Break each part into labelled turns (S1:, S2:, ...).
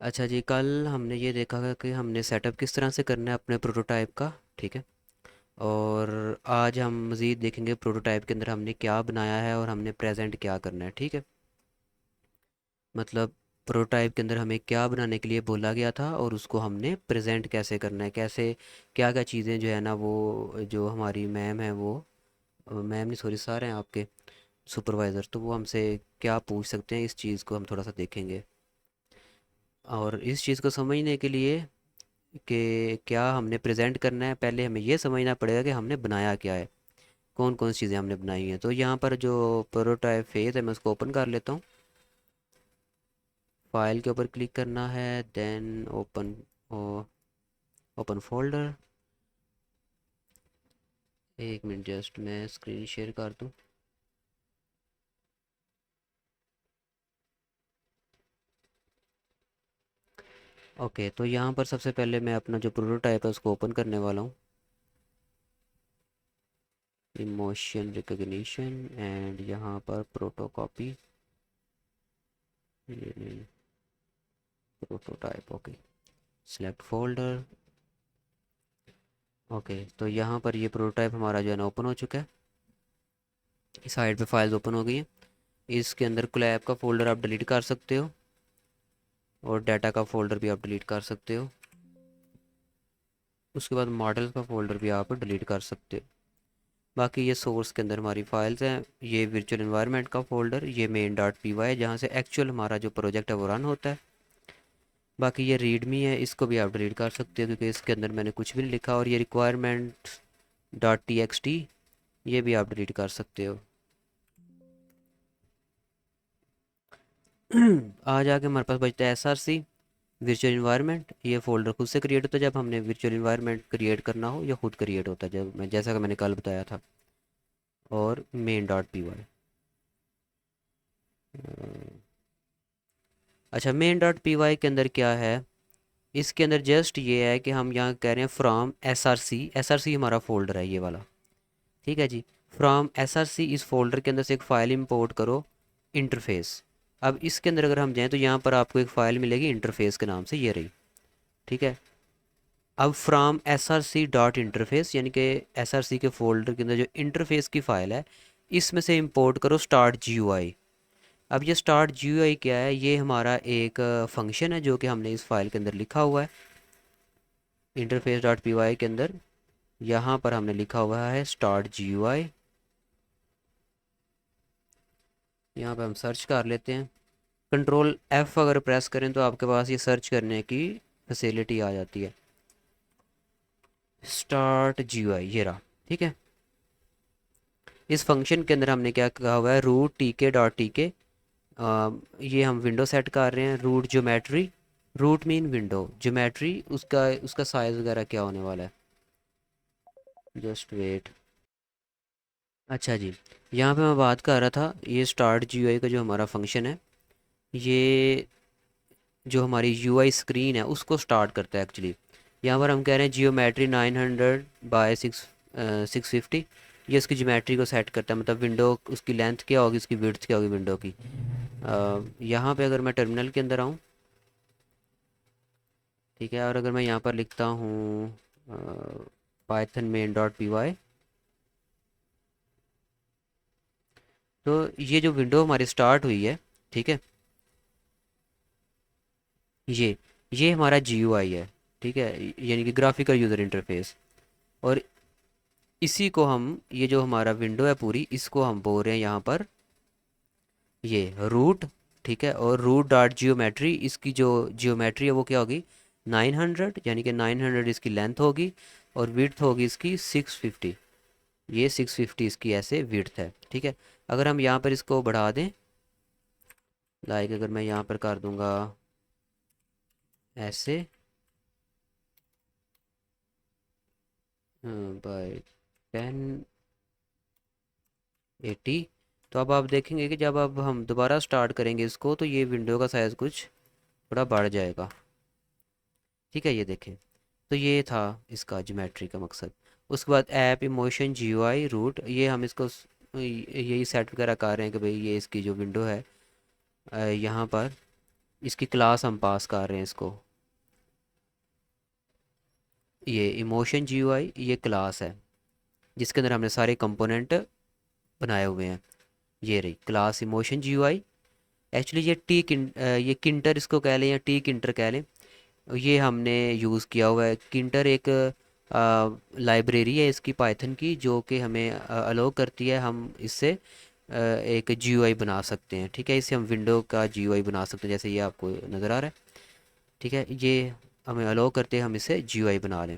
S1: अच्छा जी, कल हमने ये देखा था कि हमने सेटअप किस तरह से करना है अपने प्रोटोटाइप का। ठीक है। और आज हम मज़ीद देखेंगे प्रोटोटाइप के अंदर हमने क्या बनाया है और हमने प्रेजेंट क्या करना है। ठीक है। मतलब प्रोटोटाइप के अंदर हमें क्या बनाने के लिए बोला गया था और उसको हमने प्रेजेंट कैसे करना है, कैसे क्या क्या चीज़ें जो है ना, वो जो हमारी मैम है, वो मैम नहीं सॉरी सर हैं आपके सुपरवाइज़र, तो वो हमसे क्या पूछ सकते हैं, इस चीज़ को हम थोड़ा सा देखेंगे। और इस चीज़ को समझने के लिए कि क्या हमने प्रेजेंट करना है, पहले हमें ये समझना पड़ेगा कि हमने बनाया क्या है, कौन कौन सी चीज़ें हमने बनाई हैं। तो यहाँ पर जो प्रोटोटाइप फेज है, मैं उसको ओपन कर लेता हूँ। फाइल के ऊपर क्लिक करना है, देन ओपन, ओपन फोल्डर। एक मिनट, जस्ट मैं स्क्रीन शेयर कर दूँ। ओके, तो यहाँ पर सबसे पहले मैं अपना जो प्रोटोटाइप है उसको ओपन करने वाला हूँ। इमोशन रिकग्निशन एंड यहाँ पर प्रोटोकॉपी, prototype. Okay, select folder. Okay, तो यहाँ पर ये प्रोटोटाइप हमारा जो है ना ओपन हो चुका है। इस साइड पे फाइल्स ओपन हो गई हैं। इसके अंदर कोलैब का फोल्डर आप डिलीट कर सकते हो और डाटा का फोल्डर भी आप डिलीट कर सकते हो। उसके बाद मॉडल का फोल्डर भी आप डिलीट कर सकते हो। बाकी ये सोर्स के अंदर हमारी फाइल्स हैं। ये वर्चुअल एनवायरनमेंट का फोल्डर, ये मेन डॉट पी वाई जहाँ से एक्चुअल हमारा जो प्रोजेक्ट है वो रन होता है। बाकी ये रीडमी है, इसको भी आप डिलीट कर सकते हो क्योंकि इसके अंदर मैंने कुछ भी नहीं लिखा। और ये requirement dot T x T, ये भी आप डिलीट कर सकते हो। आज आके हमारे पास बचता है S R C, virtual environment. ये फ़ोल्डर खुद से क्रिएट होता है जब हमने वर्चुअल इन्वायरमेंट क्रिएट करना हो, या खुद क्रिएट होता है जब मैं, जैसा कि मैंने कल बताया था। और मेन डॉट पी वाई। अच्छा, मेन डॉट पी वाई के अंदर क्या है, इसके अंदर जस्ट ये है कि हम यहाँ कह रहे हैं from S R C. S R C हमारा फोल्डर है ये वाला। ठीक है जी। फ्रॉम एस आर सी, इस फोल्डर के अंदर से एक फ़ाइल इंपोर्ट करो, इंटरफेस। अब इसके अंदर अगर हम जाएँ तो यहाँ पर आपको एक फ़ाइल मिलेगी इंटरफेस के नाम से, ये रही। ठीक है। अब from S R C dot interface, यानी कि एस आर सी के फोल्डर के अंदर जो इंटरफेस की फ़ाइल है, इसमें से इंपोर्ट करो स्टार्ट जी यू आई। अब ये स्टार्ट जी यू आई क्या है, ये हमारा एक फंक्शन है जो कि हमने इस फाइल के अंदर लिखा हुआ है इंटरफेस डॉट पी वाई के अंदर। यहाँ पर हमने लिखा हुआ है स्टार्ट जी यू आई। यहाँ पर हम सर्च कर लेते हैं। कंट्रोल एफ़ अगर प्रेस करें तो आपके पास ये सर्च करने की फैसिलिटी आ जाती है। स्टार्ट जी यू आई ये रहा। ठीक है। इस फंक्शन के अंदर हमने क्या कहा हुआ है, root T K dot T K. ये हम विंडो सेट कर रहे हैं, root geometry. Root mean window, geometry उसका उसका साइज़ वगैरह क्या होने वाला है। Just wait. अच्छा जी, यहाँ पे मैं बात कर रहा था, ये स्टार्ट जीयूआई का जो हमारा फंक्शन है, ये जो हमारी यूआई स्क्रीन है उसको स्टार्ट करता है एक्चुअली। यहाँ पर हम कह रहे हैं जियोमेट्री 900 बाय 650। ये उसकी ज्योमेट्री को सेट करता है, मतलब विंडो उसकी लेंथ क्या होगी, उसकी विड्थ क्या होगी विंडो की। यहाँ पे अगर मैं टर्मिनल के अंदर आऊँ, ठीक है, और अगर मैं यहाँ पर लिखता हूँ Python main dot P Y, तो ये जो विंडो हमारी स्टार्ट हुई है, ठीक है, ये हमारा जी यू आई है। ठीक है, यानी कि ग्राफिकल यूज़र इंटरफेस। और इसी को हम, ये जो हमारा विंडो है पूरी, इसको हम बोल रहे हैं यहाँ पर ये रूट। ठीक है, और रूट डॉट जियोमेट्री, इसकी जो जियोमेट्री है वो क्या होगी, 900, यानी कि 900 इसकी लेंथ होगी और विड्थ होगी इसकी 650। ये 650 इसकी ऐसे विड्थ है। ठीक है। अगर हम यहाँ पर इसको बढ़ा दें, लाइक अगर मैं यहाँ पर कर दूंगा ऐसे, बाय 1080, तो अब आप देखेंगे कि जब अब हम दोबारा स्टार्ट करेंगे इसको तो ये विंडो का साइज़ कुछ थोड़ा बढ़ जाएगा। ठीक है, ये देखें। तो ये था इसका ज्योमेट्री का मकसद। उसके बाद ऐप इमोशन जीयूआई रूट, ये हम इसको यही सेट वगैरह कर रहे हैं कि भाई ये इसकी जो विंडो है, यहाँ पर इसकी क्लास हम पास कर रहे हैं इसको। ये इमोशन जीयूआई ये क्लास है जिसके अंदर हमने सारे कंपोनेंट बनाए हुए हैं। ये रही क्लास इमोशन जीयूआई। एक्चुअली ये ये किंटर इसको कह लें या टी किंटर कह लें। ये हमने यूज़ किया हुआ है। किंटर एक लाइब्रेरी है इसकी पाइथन की, जो कि हमें अलो करती है हम इससे एक जीयूआई बना सकते हैं। ठीक है, इससे हम विंडो का जीयूआई बना सकते हैं, जैसे ये आपको नज़र आ रहा है। ठीक है, ये हमें अलो करते हैं हम इससे जीयूआई बना लें।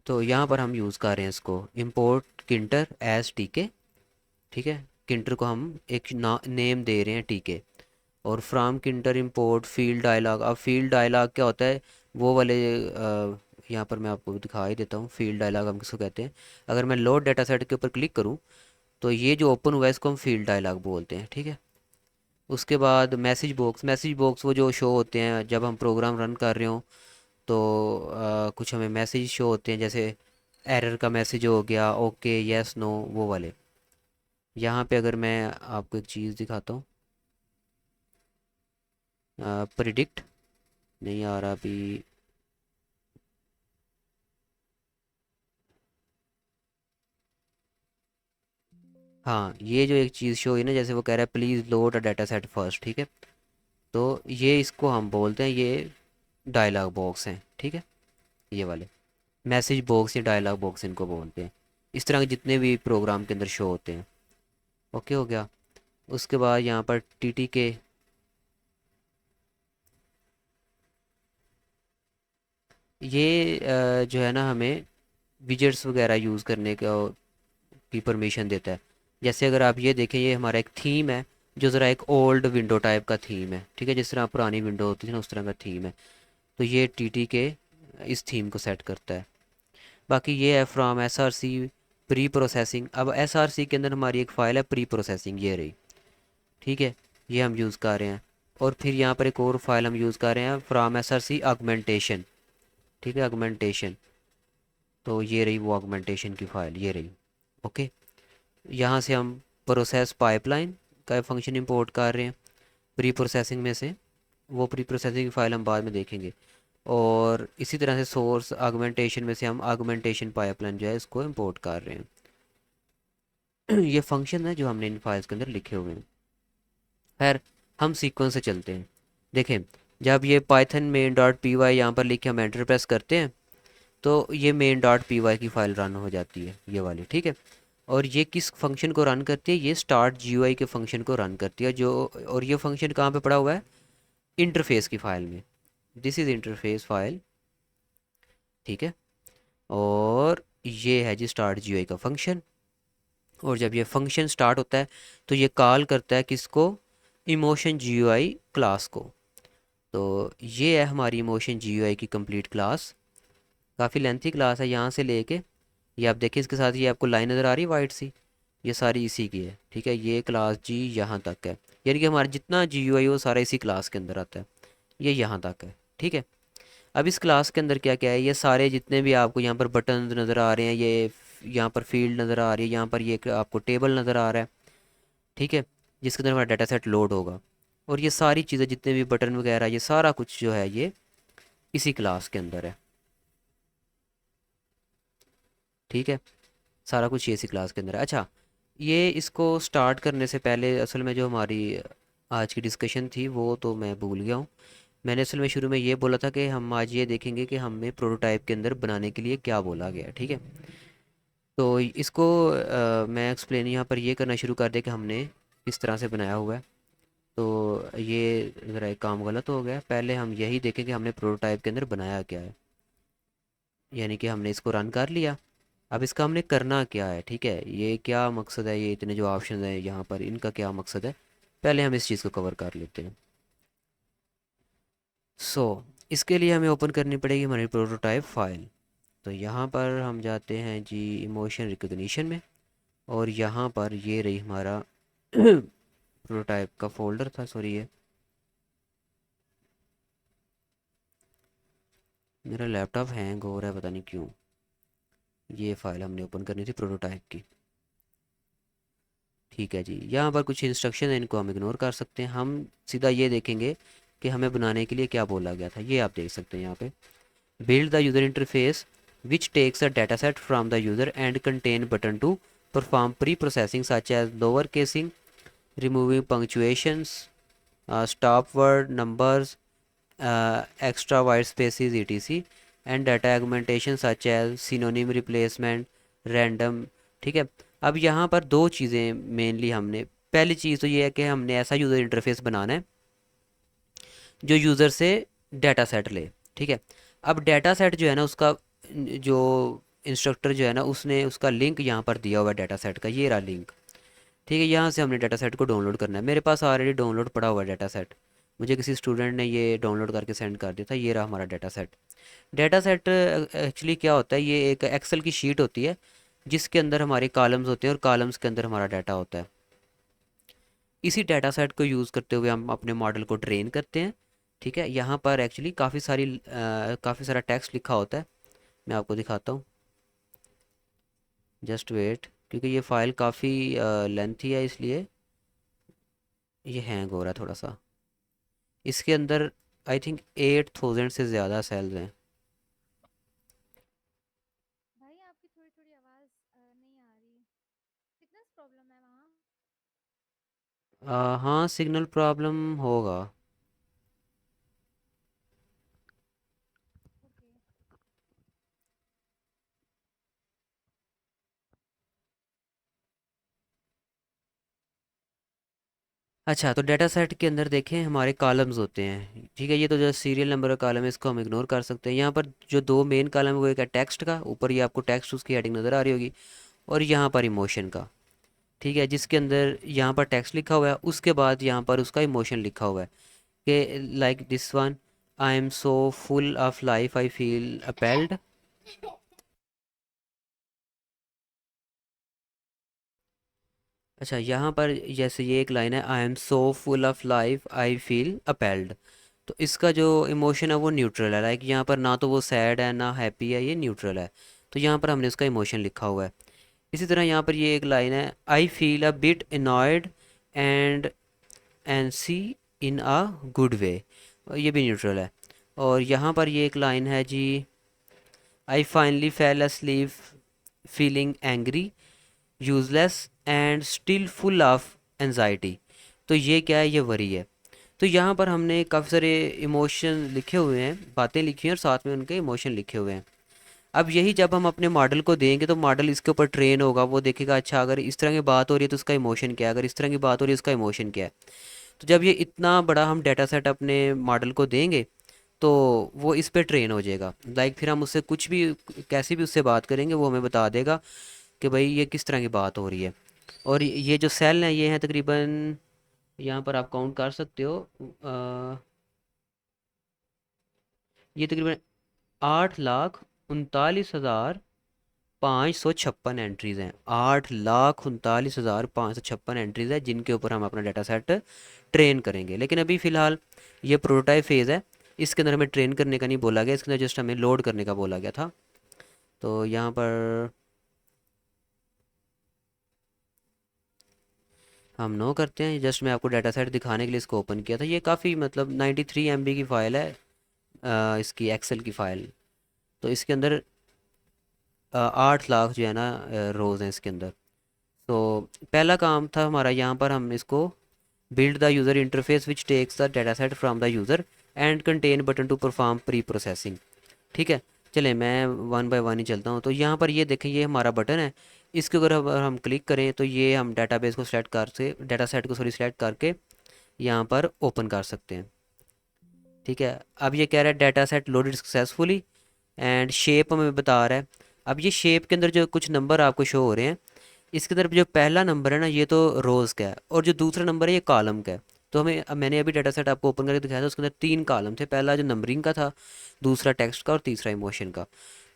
S1: तो यहाँ पर हम यूज़ कर रहे हैं इसको import किंटर एज टीके। ठीक है, किंटर को हम एक नेम दे रहे हैं टीके। और फ्राम किंटर इंपोर्ट फील्ड डायलॉग। अब फील्ड डायलॉग क्या होता है, वो वाले यहाँ पर मैं आपको दिखा ही देता हूँ फील्ड डायलॉग हम किसको कहते हैं। अगर मैं लोड डाटा सेट के ऊपर क्लिक करूँ तो ये जो ओपन हुआ है इसको हम फील्ड डायलॉग बोलते हैं। ठीक है, उसके बाद मैसेज बॉक्स वो जो शो होते हैं जब हम प्रोग्राम रन कर रहे हो। तो कुछ हमें मैसेज शो होते हैं, जैसे एरर का मैसेज हो गया, ओके यस नो, वो वाले। यहाँ पे अगर मैं आपको एक चीज़ दिखाता हूँ, प्रिडिक्ट नहीं आ रहा अभी। हाँ, ये जो एक चीज़ शो है ना, जैसे वो कह रहा है please load a data set first. ठीक है, तो ये इसको हम बोलते हैं, ये डायलॉग बॉक्स हैं। ठीक है, ये वाले मैसेज बॉक्स या डायलॉग बॉक्स इनको बोलते हैं। इस तरह के जितने भी प्रोग्राम के अंदर शो होते हैं। ओके हो गया। उसके बाद यहाँ पर टी के ये जो है ना हमें विजेट्स वगैरह यूज़ करने की परमिशन देता है। जैसे अगर आप ये देखें, ये हमारा एक थीम है जो ज़रा एक ओल्ड विंडो टाइप का थीम है। ठीक है, जिस तरह पुरानी विंडो होती थी ना उस तरह का थीम है। तो ये टी के इस थीम को सेट करता है। बाकी ये है from S R C preprocessing. अब एस आर सी के अंदर हमारी एक फ़ाइल है प्री प्रोसेसिंग, ये रही। ठीक है, ये हम यूज़ कर रहे हैं। और फिर यहाँ पर एक और फाइल हम यूज़ कर रहे हैं from S R C augmentation. ठीक है, ऑगमेंटेशन। तो ये रही वो ऑगमेंटेशन की फ़ाइल, ये रही। ओके, यहाँ से हम प्रोसेस पाइपलाइन का फंक्शन इंपोर्ट कर रहे हैं प्री प्रोसेसिंग में से। वो प्री प्रोसेसिंग की फ़ाइल हम बाद में देखेंगे। और इसी तरह से सोर्स आगमेंटेशन में से हम आगमेंटेशन पाइपलाइन जो है इसको इंपोर्ट कर रहे हैं। ये फंक्शन है जो हमने इन फाइल्स के अंदर लिखे हुए हैं। खैर, हम सीक्वेंस से चलते हैं। देखें, जब ये Python main dot P Y यहाँ पर लिख के हम एंटर प्रेस करते हैं तो ये मेन डॉट पी वाई की फ़ाइल रन हो जाती है, ये वाली। ठीक है, और ये किस फंक्शन को रन करती है, ये स्टार्ट जीयूआई के फंक्शन को रन करती है। जो और ये फंक्शन कहाँ पे पड़ा हुआ है, इंटरफेस की फ़ाइल में। This is interface file. ठीक है, और ये है जी स्टार्ट जीयूआई का फंक्शन। और जब ये फंक्शन स्टार्ट होता है तो ये कॉल करता है किसको, इमोशन जीयूआई क्लास को। तो ये है हमारी इमोशन जीयूआई की कंप्लीट क्लास। काफ़ी लेंथी क्लास है यहाँ से लेके, ये आप देखिए इसके साथ ये आपको लाइन नज़र आ रही है वाइट सी, ये सारी इसी की है। ठीक है, ये क्लास जी यहाँ तक है, यानी कि हमारा जितना जीयूआई वो सारा इसी क्लास के अंदर आता है। ये यहाँ तक है। ठीक है, अब इस क्लास के अंदर क्या क्या है, ये सारे जितने भी आपको यहाँ पर बटन नज़र आ रहे हैं, ये यहाँ पर फील्ड नज़र आ रही है, यहाँ पर ये आपको टेबल नज़र आ रहा है। ठीक है, जिसके अंदर हमारा डाटा सेट लोड होगा। और ये सारी चीज़ें जितने भी बटन वगैरह ये सारा कुछ जो है ये इसी क्लास के अंदर है। ठीक है, सारा कुछ ये इसी क्लास के अंदर है। अच्छा, ये इसको स्टार्ट करने से पहले असल में जो हमारी आज की डिस्कशन थी वो तो मैं भूल गया हूँ। मैंने असल में शुरू में ये बोला था कि हम आज ये देखेंगे कि हमें प्रोटोटाइप के अंदर बनाने के लिए क्या बोला गया है। ठीक है, तो इसको मैं एक्सप्लेन यहाँ पर ये करना शुरू कर दिया कि हमने किस तरह से बनाया हुआ है। तो ये ज़रा एक काम गलत हो गया, पहले हम यही देखें कि हमने प्रोटोटाइप के अंदर बनाया क्या है। यानी कि हमने इसको रन कर लिया। अब इसका हमने करना क्या है, ठीक है, ये क्या मकसद है, ये इतने जो ऑप्शन है यहाँ पर इनका क्या मकसद है, पहले हम इस चीज़ को कवर कर लेते हैं। सो इसके लिए हमें ओपन करनी पड़ेगी हमारी प्रोटोटाइप फाइल। तो यहाँ पर हम जाते हैं जी इमोशन रिकग्निशन में। और यहाँ पर ये रही हमारा प्रोटोटाइप का फोल्डर था, सॉरी ये मेरा लैपटॉप हैंग हो रहा है पता नहीं क्यों। ये फाइल हमने ओपन करनी थी प्रोटोटाइप की। ठीक है जी, यहाँ पर कुछ इंस्ट्रक्शन है, इनको हम इग्नोर कर सकते हैं। हम सीधा ये देखेंगे कि हमें बनाने के लिए क्या बोला गया था। ये आप देख सकते हैं यहाँ पे, build the user interface which takes a dataset from the user and contain button to perform pre-processing such as lower casing, removing punctuations, stop word numbers, extra white spaces etc, and data augmentation such as synonym replacement, random। ठीक है, अब यहाँ पर दो चीज़ें mainly हमने, पहली चीज़ तो ये है कि हमने ऐसा यूज़र इंटरफेस बनाना है जो यूज़र से डाटा सेट ले। ठीक है, अब डाटा सेट जो है ना उसका, जो इंस्ट्रक्टर जो है ना उसने उसका लिंक यहाँ पर दिया हुआ है डाटा सेट का, ये रहा लिंक। ठीक है, यहाँ से हमने डाटा सेट को डाउनलोड करना है। मेरे पास ऑलरेडी डाउनलोड पड़ा हुआ है डाटा सेट, मुझे किसी स्टूडेंट ने ये डाउनलोड करके सेंड कर दिया था। ये रहा हमारा data set. Data set actually क्या होता है, ये एक एक्सेल की शीट होती है जिसके अंदर हमारे कॉलम्स होते हैं और कॉलम्स के अंदर हमारा डाटा होता है। इसी डाटा सेट को यूज़ करते हुए हम अपने मॉडल को ट्रेन करते हैं। ठीक है, यहाँ पर एक्चुअली काफ़ी सारा टेक्स्ट लिखा होता है। मैं आपको दिखाता हूँ, जस्ट वेट, क्योंकि ये फ़ाइल काफ़ी लेंथी है इसलिए ये हैंग हो रहा है थोड़ा सा। इसके अंदर आई थिंक 8000 से ज़्यादा सेल्स हैं।
S2: भाई आपकी थोड़ी थोड़ी आवाज नहीं आ रही। सिग्नल प्रॉब्लम है वहाँ।
S1: हाँ, सिग्नल प्रॉब्लम होगा।
S2: ओके।
S1: अच्छा, तो डाटा सेट के अंदर देखें हमारे कॉलम्स होते हैं। ठीक है, ये तो जो सीरियल नंबर का कॉलम है इसको हम इग्नोर कर सकते हैं। यहाँ पर जो दो मेन कॉलम है वो एक है टेक्स्ट का, ऊपर ये आपको टेक्स्ट उसकी हेडिंग नज़र आ रही होगी, और यहाँ पर इमोशन का। ठीक है, जिसके अंदर यहाँ पर टेक्स्ट लिखा हुआ है, उसके बाद यहाँ पर उसका इमोशन लिखा हुआ है कि like this one, I am so full of life I feel appalled. अच्छा, यहाँ पर जैसे ये एक लाइन है, I am so full of life I feel appalled, तो इसका जो इमोशन है वो न्यूट्रल है। लाइक यहाँ पर ना तो वो सैड है ना हैप्पी है, ये न्यूट्रल है। तो यहाँ पर हमने उसका इमोशन लिखा हुआ है। इसी तरह यहाँ पर ये एक लाइन है, I feel a bit annoyed and NC in a good way, ये भी न्यूट्रल है। और यहाँ पर ये एक लाइन है जी, I finally fell asleep feeling angry useless and still full of anxiety, तो ये क्या है, ये वरी है। तो यहाँ पर हमने काफ़ी सारे इमोशन लिखे हुए हैं, बातें लिखी हैं और साथ में उनके इमोशन लिखे हुए हैं। अब यही जब हम अपने मॉडल को देंगे तो मॉडल इसके ऊपर ट्रेन होगा, वो देखेगा अच्छा अगर इस तरह की बात हो रही है तो उसका इमोशन क्या है, अगर इस तरह की बात हो रही है उसका इमोशन क्या है। तो जब ये इतना बड़ा हम डाटा सेट अपने मॉडल को देंगे तो वो इस पे ट्रेन हो जाएगा। लाइक फिर हम उससे कुछ भी, कैसी भी उससे बात करेंगे वो हमें बता देगा कि भाई ये किस तरह की बात हो रही है। और ये जो सेल हैं ये हैं तकरीबन, यहाँ पर आप काउंट कर सकते हो, ये तकरीबन 8,39,556 एंट्रीज़ हैं। 8,39,556 एंट्रीज़ है जिनके ऊपर हम अपना डाटा सेट ट्रेन करेंगे। लेकिन अभी फ़िलहाल ये प्रोटोटाइप फेज़ है, इसके अंदर हमें ट्रेन करने का नहीं बोला गया, इसके अंदर जस्ट हमें लोड करने का बोला गया था। तो यहाँ पर हम नो करते हैं। जस्ट मैं आपको डाटा सेट दिखाने के लिए इसको ओपन किया था। ये काफ़ी मतलब 93 MB की फ़ाइल है, इसकी एक्सेल की फ़ाइल। तो इसके अंदर 8 लाख जो है ना रोज़ हैं इसके अंदर। तो पहला काम था हमारा, यहाँ पर हम इसको build the user interface which takes the data set from the user and contain button to perform preprocessing. ठीक है, चले मैं वन बाय वन ही चलता हूँ। तो यहाँ पर ये देखें, ये हमारा बटन है, इसके ऊपर अगर हम क्लिक करें तो ये हम डाटाबेस को सिलेक्ट कर से डाटा सेट को सॉरी सिलेक्ट करके यहाँ पर ओपन कर सकते हैं। ठीक है, अब ये कह रहा है data set loaded successfully and shape हमें बता रहा है। अब ये शेप के अंदर जो कुछ नंबर आपको शो हो रहे हैं, इसके तरफ जो पहला नंबर है ना ये तो रोज़ का है, और जो दूसरा नंबर है ये कॉलम का है। तो हमें, अब मैंने अभी डाटा सेट आपको ओपन करके दिखाया था, उसके अंदर 3 कॉलम थे, पहला जो नंबरिंग का था, दूसरा टेक्स्ट का और तीसरा इमोशन का।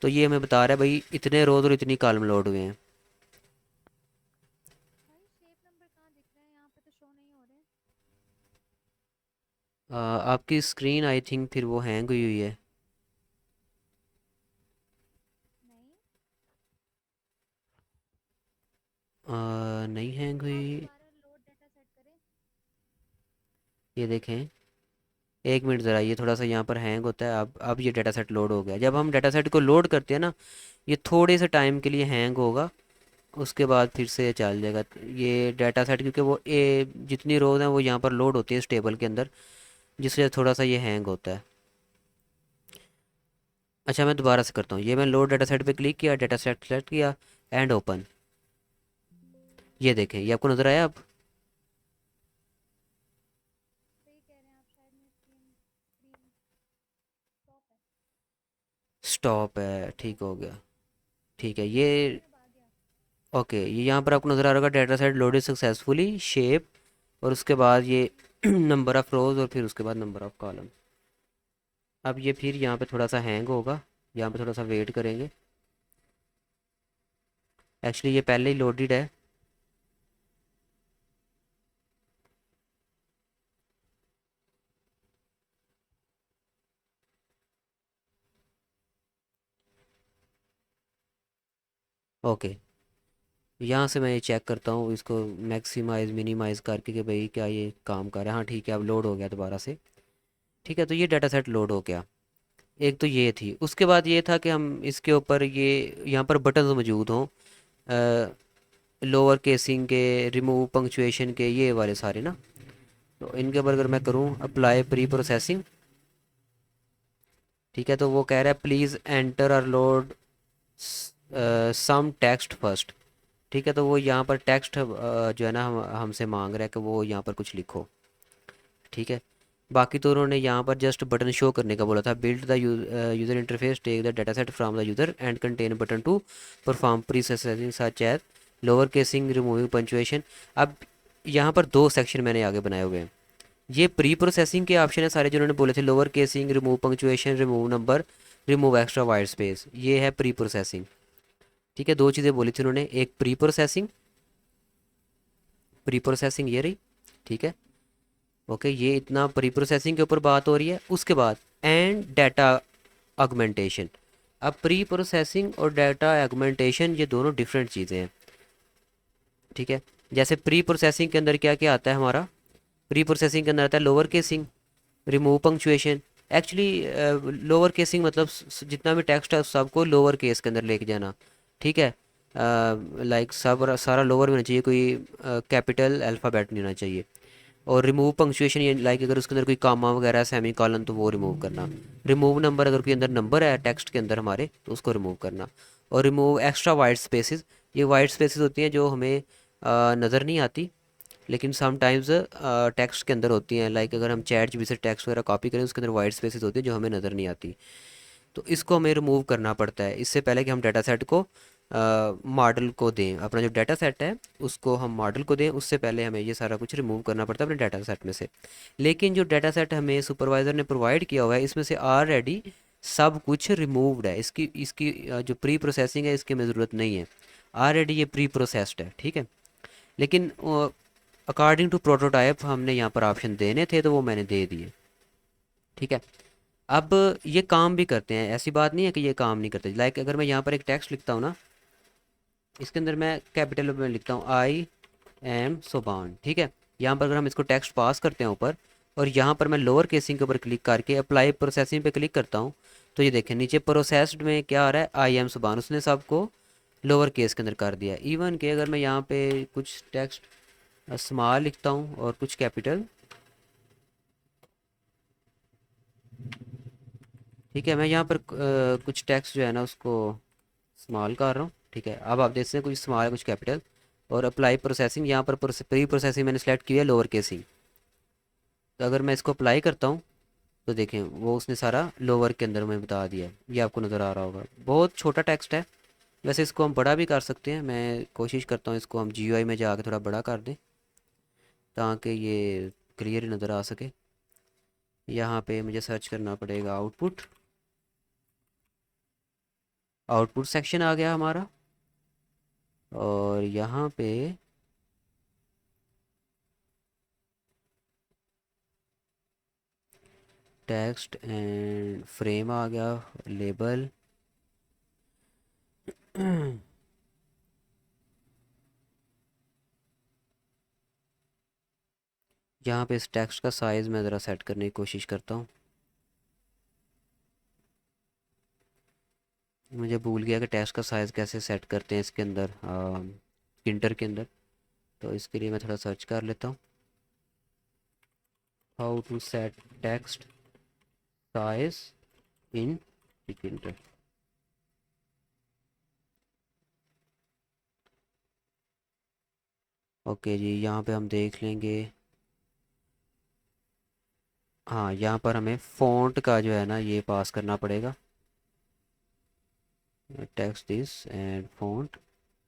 S1: तो ये हमें बता रहा है भाई इतने रोज़ और इतनी कॉलम लोड हुए हैं।
S2: भाई शेप नंबर कहाँ दिख रहे हैं? यहाँ पे तो शो नहीं हो रहे।
S1: आपकी स्क्रीन आई थिंक फिर वो हैंग हुई हुई है।
S2: नहीं।
S1: नहीं हैंग हुई।
S2: आप दोबारा लोड डाटा सेट करें।
S1: ये देखें, एक मिनट ज़रा, ये थोड़ा सा यहाँ पर हैंग होता है। अब ये डाटा सेट लोड हो गया। जब हम डाटा सेट को लोड करते हैं ना, ये थोड़े से टाइम के लिए हैंग होगा, उसके बाद फिर से चल जाएगा। ये डाटा सेट क्योंकि वो जितनी रोज़ हैं वो यहाँ पर लोड होती है इस टेबल के अंदर, जिस वजह से थोड़ा सा ये हैंग होता है। अच्छा, मैं दोबारा से करता हूँ। ये मैं लोड डाटा सेट पे क्लिक किया, डाटा सेट सेलेक्ट किया, एंड ओपन। ये देखें, ये आपको नज़र आया अब?
S2: सही कह रहे हैं आप, शायद मेरी स्क्रीन स्क्रीन स्टॉप है।
S1: स्टॉप है, ठीक हो गया। ठीक है,
S2: हाँ,
S1: ये
S2: फिर अब आ गया।
S1: ओके। ये यहाँ पर आपको नज़र आ रहा होगा, data set loaded successfully, shape, और उसके बाद ये नंबर ऑफ़ रोज़, और फिर उसके बाद नंबर ऑफ़ कॉलम। अब ये फिर यहाँ पे थोड़ा सा हैंग होगा, यहाँ पे थोड़ा सा वेट करेंगे। एक्चुअली ये पहले ही लोडेड है। ओके, यहाँ से मैं ये चेक करता हूँ इसको, मैक्सिमाइज़ मिनिमाइज़ करके कि भाई क्या ये काम कर रहा है। हाँ ठीक है, अब लोड हो गया दोबारा से। ठीक है, तो ये डाटा सेट लोड हो गया। एक तो ये थी, उसके बाद ये था कि हम इसके ऊपर ये यहाँ पर बटन्स मौजूद हों, लोअर केसिंग के, रिमूव पंक्चुएशन के, ये वाले सारे ना। तो इनके ऊपर अगर मैं करूँ अप्लाई प्री प्रोसेसिंग, ठीक है, तो वो कह रहा है प्लीज़ एंटर और लोड सम टेक्स्ट फर्स्ट। ठीक है, तो वो यहाँ पर टेक्स्ट जो है ना हमसे मांग रहा है कि वो यहाँ पर कुछ लिखो। ठीक है, बाकी तो उन्होंने यहाँ पर जस्ट बटन शो करने का बोला था। Build the user interface, take the data set from the user and contain button to perform processing such as lower casing, removing punctuation. अब यहाँ पर दो सेक्शन मैंने आगे बनाए हुए हैं। ये प्री प्रोसेसिंग के ऑप्शन है सारे जो उन्होंने बोले थे, lower casing, remove punctuation, remove number, remove extra white space, ये है प्री प्रोसेसिंग। ठीक है, दो चीज़ें बोली थी उन्होंने, एक प्री प्रोसेसिंग, प्री प्रोसेसिंग ये रही। ठीक है, ओके, ये इतना प्री प्रोसेसिंग के ऊपर बात हो रही है। उसके बाद एंड डाटा ऑगमेंटेशन। अब प्री प्रोसेसिंग और डाटा ऑगमेंटेशन ये दोनों डिफरेंट चीज़ें हैं। ठीक है, जैसे प्री प्रोसेसिंग के अंदर क्या क्या आता है हमारा, प्री प्रोसेसिंग के अंदर आता है lower casing, remove punctuation. Actually lower casing मतलब जितना भी टेक्स्ट है उस सबको लोअर केस के अंदर लेके जाना। ठीक है, लाइक सब सारा लोअर में होना चाहिए, कोई कैपिटल अल्फ़ाबेट नहीं होना चाहिए। और रिमूव पंक्चुएशन, ये लाइक अगर उसके अंदर कोई कामा वगैरह सेमी कॉलन तो वो रिमूव करना। रिमूव नंबर, अगर कोई अंदर नंबर है टेक्स्ट के अंदर हमारे तो उसको रिमूव करना। और रिमूव एक्स्ट्रा वाइट स्पेसेस, ये वाइट स्पेसेस होती हैं जो हमें नज़र नहीं आती, लेकिन समटाइम्स टेक्स्ट के अंदर होती हैं। लाइक अगर हम चैट जीपीटी से टेक्स्ट वगैरह कॉपी करें, उसके अंदर वाइट स्पेसेस होती है जो हमें नज़र नहीं आती। तो इसको हमें रिमूव करना पड़ता है इससे पहले कि हम डाटा सेट को मॉडल को दें। अपना जो डाटा सेट है उसको हम मॉडल को दें, उससे पहले हमें ये सारा कुछ रिमूव करना पड़ता है अपने डाटा सेट में से। लेकिन जो डाटा सेट हमें सुपरवाइज़र ने प्रोवाइड किया हुआ है, इसमें से ऑलरेडी सब कुछ रिमूव्ड है। इसकी इसकी जो प्री प्रोसेसिंग है इसकी हमें ज़रूरत नहीं है, ऑलरेडी ये प्री प्रोसेस्ड है। ठीक है, लेकिन अकॉर्डिंग टू प्रोटोटाइप हमने यहाँ पर ऑप्शन देने थे तो वो मैंने दे दिए। ठीक है, अब ये काम भी करते हैं, ऐसी बात नहीं है कि ये काम नहीं करते। लाइक अगर मैं यहाँ पर एक टेक्स्ट लिखता हूँ ना, इसके अंदर मैं कैपिटल में लिखता हूँ आई एम सोबान। ठीक है, यहाँ पर अगर हम इसको टेक्स्ट पास करते हैं ऊपर, और यहाँ पर मैं लोअर केसिंग के ऊपर क्लिक करके अप्लाई प्रोसेसिंग पे क्लिक करता हूँ, तो ये देखें नीचे प्रोसेस्ड में क्या आ रहा है, आई एम सुबान, उसने सबको लोअर केस के अंदर कर दिया। इवन कि अगर मैं यहाँ पे कुछ टेक्स्ट स्मॉल लिखता हूँ और कुछ कैपिटल, ठीक है, मैं यहाँ पर कुछ टेक्स्ट जो है ना उसको स्मॉल कर रहा हूँ। ठीक है, अब आप देख सकते हैं कुछ स्मॉल कुछ कैपिटल। और अप्लाई प्रोसेसिंग, यहाँ पर प्री प्रोसेसिंग मैंने सेलेक्ट किया है लोअर केसिंग। तो अगर मैं इसको अप्लाई करता हूँ तो देखें वो उसने सारा लोअर के अंदर में बता दिया है। ये आपको नज़र आ रहा होगा, बहुत छोटा टेक्स्ट है। वैसे इसको हम बड़ा भी कर सकते हैं, मैं कोशिश करता हूँ इसको हम जीयूआई में जाकर थोड़ा बड़ा कर दें ताकि ये क्लियर नज़र आ सके। यहाँ पे मुझे सर्च करना पड़ेगा आउटपुट, आउटपुट सेक्शन आ गया हमारा। और यहाँ पे टेक्स्ट एंड फ्रेम आ गया, लेबल। यहाँ पे इस टेक्स्ट का साइज़ मैं ज़रा सेट करने की कोशिश करता हूँ। मुझे भूल गया कि टेक्स्ट का साइज़ कैसे सेट करते हैं इसके अंदर, प्रिंटर के अंदर। तो इसके लिए मैं थोड़ा सर्च कर लेता हूँ, how to set text size in printer. Okay जी, यहाँ पे हम देख लेंगे। हाँ, यहाँ पर हमें फ़ॉन्ट का जो है ना ये पास करना पड़ेगा, टेक्स्ट दिस एंड फ़ॉन्ट।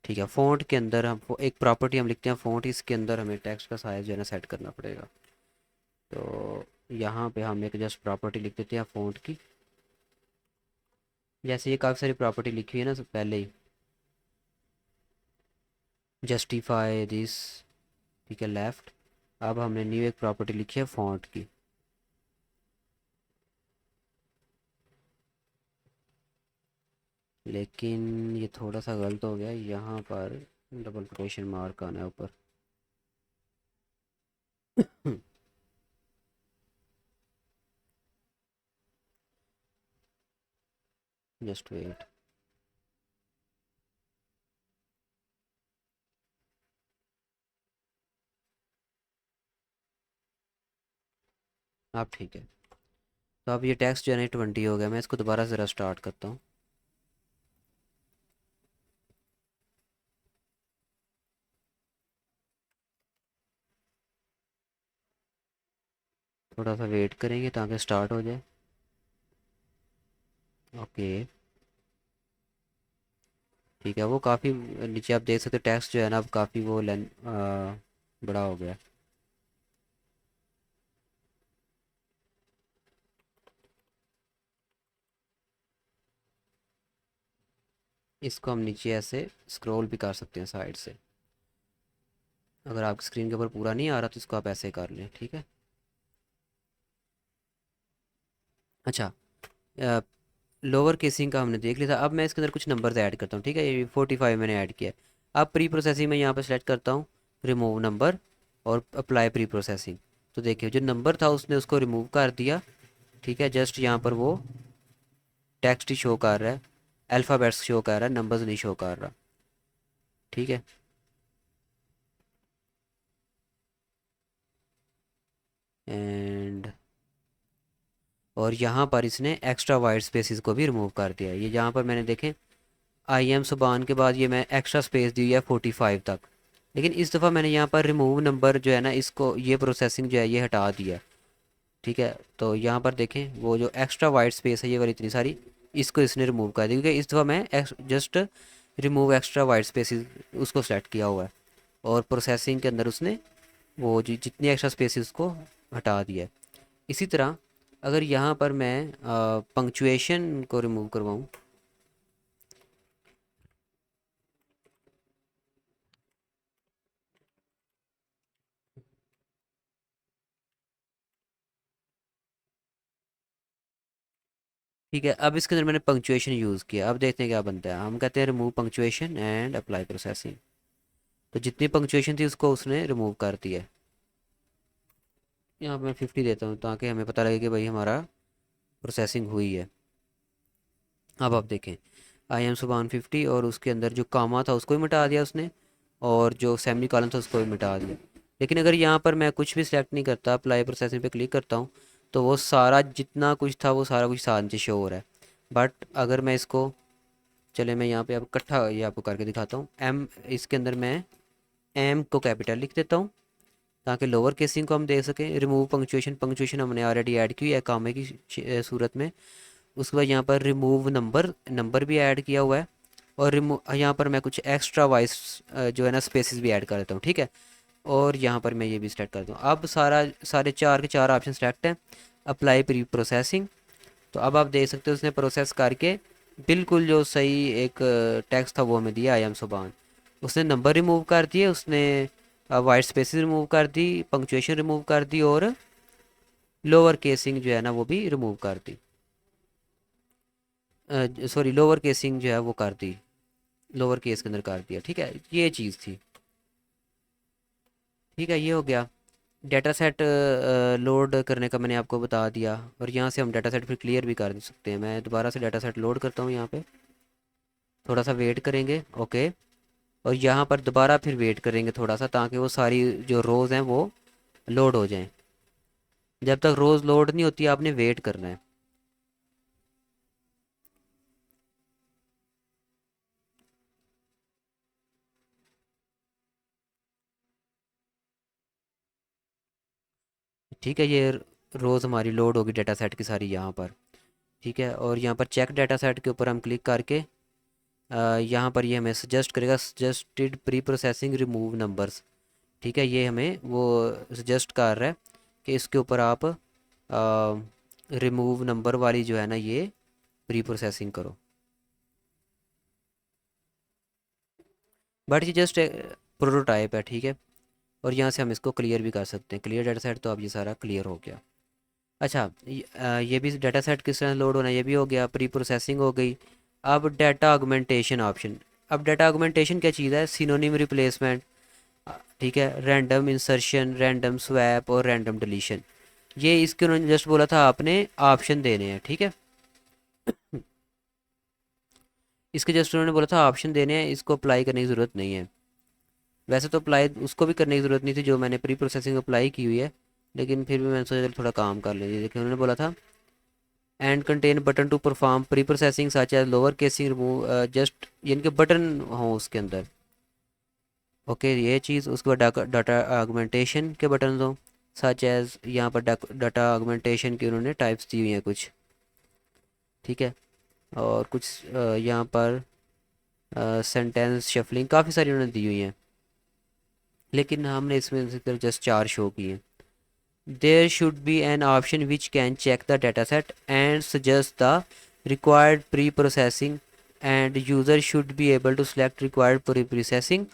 S1: ठीक है, फ़ॉन्ट के अंदर हम एक प्रॉपर्टी हम लिखते हैं फ़ॉन्ट, इसके अंदर हमें टेक्स्ट का साइज़ जो है ना सेट करना पड़ेगा। तो यहाँ पे हम एक जस्ट प्रॉपर्टी लिख देते हैं फ़ॉन्ट की। जैसे ये काफ़ी सारी प्रॉपर्टी लिखी हुई है ना पहले ही, जस्टिफाई दिस, ठीक है, लेफ़्ट। अब हमने न्यू एक प्रॉपर्टी लिखी है फ़ॉन्ट की। लेकिन ये थोड़ा सा गलत हो गया, यहाँ पर डबल कोटेशन मार्क आना है ऊपर। Just wait. अब ठीक है। तो अब ये टेक्स्ट जो है ना 20 हो गया। मैं इसको दोबारा ज़रा स्टार्ट करता हूँ। थोड़ा सा वेट करेंगे ताकि स्टार्ट हो जाए। ओके, ठीक है। वो काफ़ी नीचे आप देख सकते हो, टेक्स्ट जो है ना अब काफ़ी वो बड़ा हो गया। इसको हम नीचे ऐसे स्क्रॉल भी कर सकते हैं साइड से। अगर आपकी स्क्रीन के ऊपर पूरा नहीं आ रहा तो इसको आप ऐसे कर लें, ठीक है। अच्छा, लोअर केसिंग का हमने देख लिया था। अब मैं इसके अंदर कुछ नंबर्स ऐड करता हूँ, ठीक है। ये 45 मैंने ऐड किया है। अब प्री प्रोसेसिंग में यहाँ पर सेलेक्ट करता हूँ रिमूव नंबर और अप्लाई प्री प्रोसेसिंग। तो देखिए जो नंबर था उसने उसको रिमूव कर दिया, ठीक है। जस्ट यहाँ पर वो टेक्स्ट ही शो कर रहा है, अल्फ़ाबेट्स शो कर रहा है, नंबर्स नहीं शो कर रहा, ठीक है। एंड और यहाँ पर इसने एक्स्ट्रा वाइट स्पेसिस को भी रिमूव कर दिया है। ये यहाँ पर मैंने देखें आई एम सुबान के बाद ये मैं एक्स्ट्रा स्पेस दी है 45 तक। लेकिन इस दफ़ा मैंने यहाँ पर रिमूव नंबर जो है ना इसको, ये प्रोसेसिंग जो है ये हटा दिया, ठीक है। तो यहाँ पर देखें वो जो एक्स्ट्रा वाइट स्पेस है ये वाली इतनी सारी, इसको इसने रिमूव कर दी, क्योंकि इस दफ़ा मैं just remove extra white spaces उसको सेलेक्ट किया हुआ है। और प्रोसेसिंग के अंदर उसने वो जो जितनी एक्स्ट्रा स्पेसिस उसको हटा दिया है। इसी तरह अगर यहाँ पर मैं पंक्चुएशन को रिमूव करवाऊँ, ठीक है। अब इसके अंदर मैंने पंक्चुएशन यूज़ किया। अब देखते हैं क्या बनता है। हम कहते हैं remove punctuation and apply processing. तो जितनी पंक्चुएशन थी उसको उसने रिमूव कर दिया। यहाँ पे मैं 50 देता हूँ ताकि हमें पता लगे कि भाई हमारा प्रोसेसिंग हुई है। अब आप देखें आई एम सुबहान 50, और उसके अंदर जो कामा था उसको भी मिटा दिया उसने, और जो सेमी कॉलन था उसको भी मिटा दिया। लेकिन अगर यहाँ पर मैं कुछ भी सिलेक्ट नहीं करता, अप्लाई प्रोसेसिंग पे क्लिक करता हूँ, तो वो सारा जितना कुछ था वो सारा कुछ साथ नीचे शो हो रहा है। बट अगर मैं इसको, चले मैं यहाँ पे अब इकट्ठा ये आपको करके दिखाता हूँ। एम, इसके अंदर मैं एम को कैपिटल लिख देता हूँ ताकि लोअर केसिंग को हम देख सकें। रिमूव पंक्चुएशन, पंक्चुएशन हमने ऑलरेडी ऐड की है कामे की सूरत में। उसके बाद यहाँ पर रिमूव नंबर, नंबर भी ऐड किया हुआ है। और रिमूव यहाँ पर मैं कुछ एक्स्ट्रा वाइस जो है ना स्पेसिस भी ऐड कर देता हूँ, ठीक है। और यहाँ पर मैं ये भी सेलेक्ट करता हूँ। अब सारे चार के चार ऑप्शन सेलेक्ट हैं। Apply pre processing. तो अब आप देख सकते हो उसने प्रोसेस करके बिल्कुल जो सही एक टेक्स्ट था वो हमें दिया आई एम सुबान। उसने नंबर रिमूव कर दिए, उसने वाइट स्पेसिस रिमूव कर दी, पंक्चुएशन रिमूव कर दी, और लोअर केसिंग जो है ना वो भी रिमूव कर दी। सॉरी, लोअर केसिंग जो है वो कर दी, लोअर केस के अंदर कर दिया, ठीक है। ये चीज़ थी, ठीक है। ये हो गया। डेटा सेट लोड करने का मैंने आपको बता दिया, और यहाँ से हम डेटा सेट फिर क्लियर भी कर सकते हैं। मैं दोबारा से डेटा सेट लोड करता हूँ यहाँ पे, थोड़ा सा वेट करेंगे। ओके, और यहाँ पर दोबारा फिर वेट करेंगे थोड़ा सा, ताकि वो सारी जो रोज़ हैं वो लोड हो जाएं। जब तक रोज़ लोड नहीं होती आपने वेट करना है। ठीक है, ये रोज़ हमारी लोड होगी डेटा सेट की सारी यहाँ पर। ठीक है, और यहाँ पर चेक डाटा सेट के ऊपर हम क्लिक करके यहाँ पर ये हमें सजेस्ट करेगा, suggested pre processing remove numbers. ठीक है, ये हमें वो सजेस्ट कर रहा है कि इसके ऊपर आप रिमूव नंबर वाली जो है ना ये प्री प्रोसेसिंग करो। बट ये जस्ट प्रोटोटाइप है, ठीक है। और यहाँ से हम इसको क्लियर भी कर सकते हैं, क्लियर डाटा सेट। तो अब ये सारा क्लियर हो गया। अच्छा, ये भी डाटा सेट किस तरह लोड होना है, ये भी हो गया, प्री प्रोसेसिंग हो गई। अब डाटा ऑगमेंटेशन ऑप्शन। अब डाटा ऑगमेंटेशन क्या चीज़ है? सिनोनिम रिप्लेसमेंट, ठीक है, रैंडम इंसर्शन, रैंडम स्वैप और रैंडम डिलीशन। ये इसके उन्होंने जस्ट बोला था आपने ऑप्शन देने हैं, ठीक है। इसके जस्ट उन्होंने बोला था ऑप्शन देने हैं, इसको अप्लाई करने की ज़रूरत नहीं है। वैसे तो अप्लाई उसको भी करने की ज़रूरत नहीं थी जो मैंने प्री प्रोसेसिंग अप्लाई की हुई है, लेकिन फिर भी मैंने सोचा चलो थोड़ा काम कर लेंगे। देखिए उन्होंने बोला था and contain button to perform preprocessing such as lower casing remove, just यानी कि बटन हो उसके अंदर। ओके, ये चीज़। उसके बाद डाटा आगमेंटेशन के बटन हो, सच एज, यहाँ पर डाटा आगमेंटेशन की उन्होंने टाइप्स दी हुई हैं कुछ, ठीक है। और कुछ यहाँ पर सेंटेंस शफलिंग काफ़ी सारी उन्होंने दी हुई हैं, लेकिन हमने इसमें से जस्ट 4 शो की हैं। There should be an option which can check the dataset and suggest the required pre-processing, and user should be able to select required pre-processing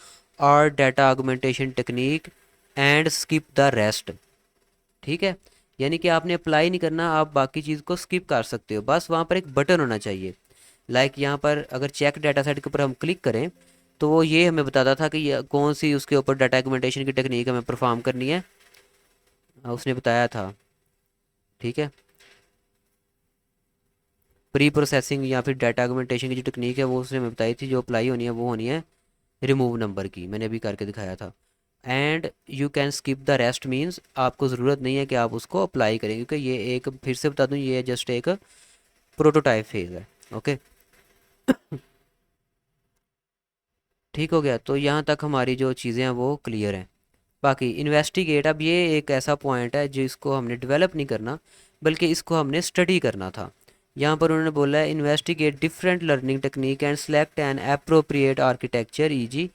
S1: or data augmentation technique and skip the rest। ठीक है, यानी कि आपने apply नहीं करना, आप बाकी चीज़ को स्किप कर सकते हो, बस वहाँ पर एक बटन होना चाहिए। लाइक यहाँ पर अगर चेक डाटा सेट के ऊपर हम क्लिक करें तो वो ये हमें बताता था कि कौन सी उसके ऊपर डाटा ऑगमेंटेशन की टेक्निक हमें परफॉर्म करनी है। उसने बताया था, ठीक है। प्री प्रोसेसिंग या फिर डाटा आगमेंटेशन की जो टेक्निक है वो उसने हमें बताई थी, जो अप्लाई होनी है वो होनी है रिमूव नंबर की, मैंने अभी करके दिखाया था। And you can skip the rest means आपको ज़रूरत नहीं है कि आप उसको अप्लाई करें, क्योंकि ये एक, फिर से बता दूं, ये जस्ट एक प्रोटोटाइप फेज़ है। ओके, ठीक हो गया। तो यहाँ तक हमारी जो चीज़ें हैं वो क्लियर हैं। बाकी इन्वेस्टिगेट, अब ये एक ऐसा पॉइंट है जिसको हमने डेवलप नहीं करना, बल्कि इसको हमने स्टडी करना था। यहाँ पर उन्होंने बोला है investigate different learning technique and select an appropriate architecture easy.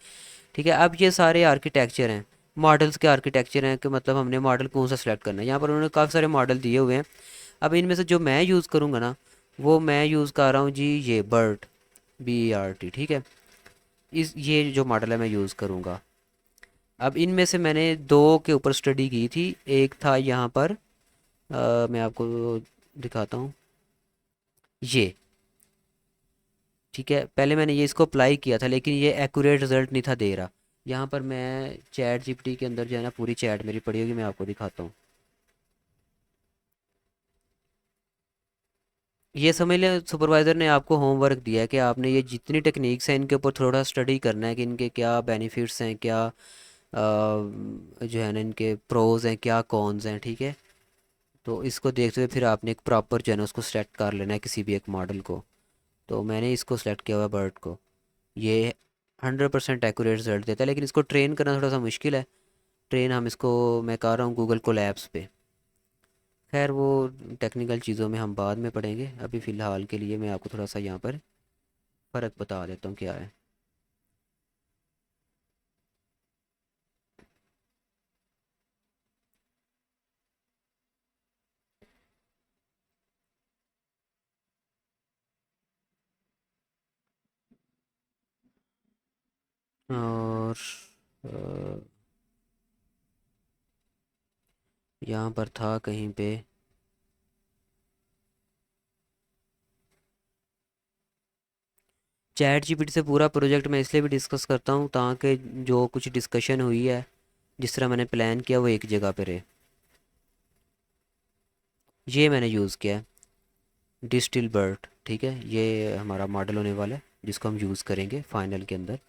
S1: ठीक है, अब ये सारे आर्किटेक्चर हैं, मॉडल्स के आर्किटेक्चर हैं, कि मतलब हमने मॉडल कौन सा सेलेक्ट करना है। यहाँ पर उन्होंने काफ़ी सारे मॉडल दिए हुए हैं। अब इनमें से जो मैं यूज़ करूँगा ना, वो मैं यूज़ कर रहा हूँ जी ये बर्ट, BERT, ठीक है। इस ये जो मॉडल है मैं यूज़ करूँगा। अब इनमें से मैंने दो के ऊपर स्टडी की थी। एक था यहाँ पर मैं आपको दिखाता हूँ, ये, ठीक है। पहले मैंने ये इसको अप्लाई किया था, लेकिन ये एक्यूरेट रिजल्ट नहीं था दे रहा। यहाँ पर मैं चैट जीपीटी के अंदर जो है ना, पूरी चैट मेरी पड़ी होगी, मैं आपको दिखाता हूँ। ये समझ लें सुपरवाइज़र ने आपको होमवर्क दिया है कि आपने ये जितनी टेक्निक्स हैं इनके ऊपर थोड़ा स्टडी करना है कि इनके क्या बेनिफिट्स हैं, क्या जो है ना इनके प्रोज हैं, क्या कॉन्स हैं, ठीक है। तो इसको देखते हुए फिर आपने एक प्रॉपर जो है ना उसको सेलेक्ट कर लेना है किसी भी एक मॉडल को। तो मैंने इसको सेलेक्ट किया हुआ है, बर्ड को। ये 100% एक्यूरेट रिजल्ट देता है, लेकिन इसको ट्रेन करना थोड़ा सा मुश्किल है। ट्रेन हम इसको, मैं कर रहा हूँ गूगल कोलैब्स पे। खैर वो टेक्निकल चीज़ों में हम बाद में पढ़ेंगे, अभी फ़िलहाल के लिए मैं आपको थोड़ा सा यहाँ पर फ़र्क बता देता हूँ क्या है। और यहाँ पर था कहीं पे, चैट जीपीटी से पूरा प्रोजेक्ट मैं इसलिए भी डिस्कस करता हूँ ताकि जो कुछ डिस्कशन हुई है जिस तरह मैंने प्लान किया वो एक जगह पे रहे। ये मैंने यूज़ किया है डिस्टिल बर्ट, ठीक है, ये हमारा मॉडल होने वाला है जिसको हम यूज़ करेंगे फाइनल के अंदर।